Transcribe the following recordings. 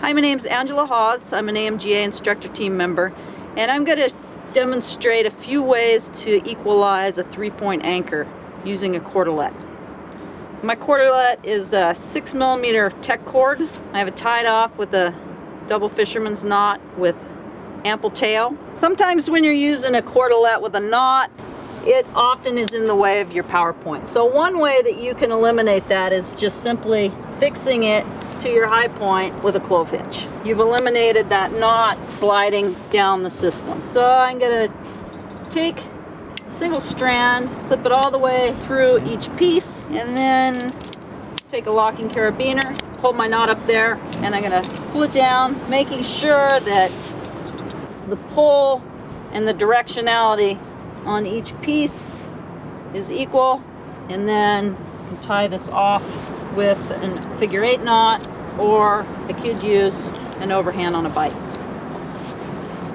Hi, my name's Angela Hawes. I'm an AMGA instructor team member, and I'm going to demonstrate a few ways to equalize a 3-point anchor using a cordelet. My cordelet is a 6mm tech cord. I have it tied off with a double fisherman's knot with ample tail. Sometimes when you're using a cordelet with a knot, it often is in the way of your power point. So one way that you can eliminate that is just simply fixing it to your high point with a clove hitch. You've eliminated that knot sliding down the system. So I'm going to take a single strand, clip it all the way through each piece, and then take a locking carabiner, hold my knot up there, and I'm going to pull it down, making sure that the pull and the directionality on each piece is equal, and then tie this off with a figure-8 knot, or I could use an overhand on a bite.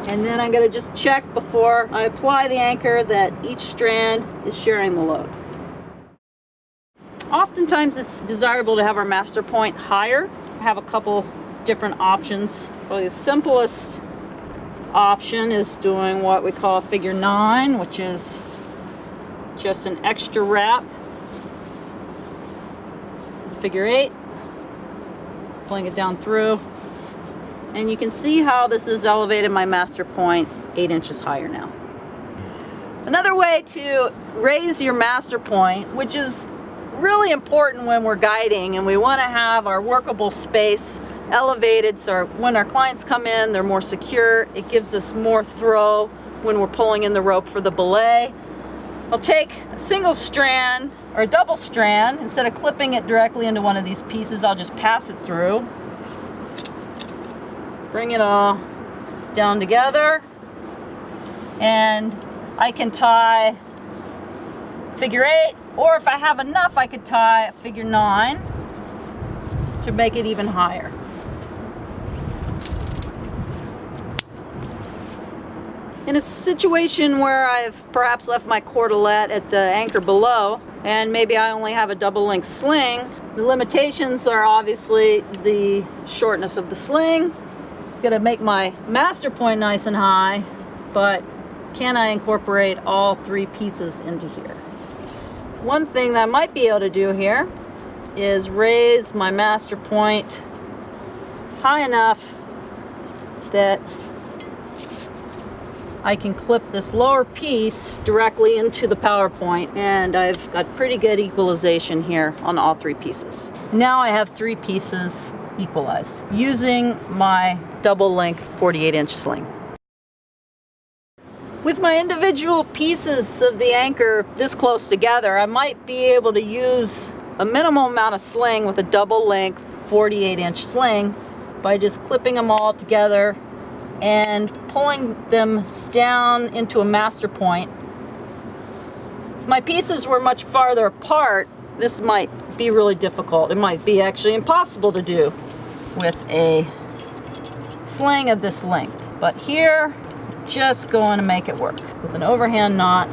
And then I'm going to just check before I apply the anchor that each strand is sharing the load. Oftentimes it's desirable to have our master point higher. I have a couple different options. Probably the simplest option is doing what we call a figure 9, which is just an extra wrap. Figure 8, pulling it down through, and you can see how this has elevated my master point 8 inches higher now. Another way to raise your master point, which is really important when we're guiding and we want to have our workable space elevated so when our clients come in, they're more secure. It gives us more throw when we're pulling in the rope for the belay. I'll take a single strand or a double strand. Instead of clipping it directly into one of these pieces, I'll just pass it through. Bring it all down together, and I can tie figure 8, or if I have enough, I could tie a figure 9 to make it even higher. In a situation where I've perhaps left my cordelet at the anchor below, and maybe I only have a double length sling, the limitations are obviously the shortness of the sling. It's going to make my master point nice and high, but can I incorporate all 3 pieces into here? One thing that I might be able to do here is raise my master point high enough that I can clip this lower piece directly into the power point, and I've got pretty good equalization here on all 3 pieces. Now I have 3 pieces equalized using my double length 48-inch sling. With my individual pieces of the anchor this close together, I might be able to use a minimal amount of sling with a double length 48-inch sling by just clipping them all together and pulling them down into a master point. If my pieces were much farther apart, this might be really difficult. It might be actually impossible to do with a sling of this length. But here, just going to make it work with an overhand knot.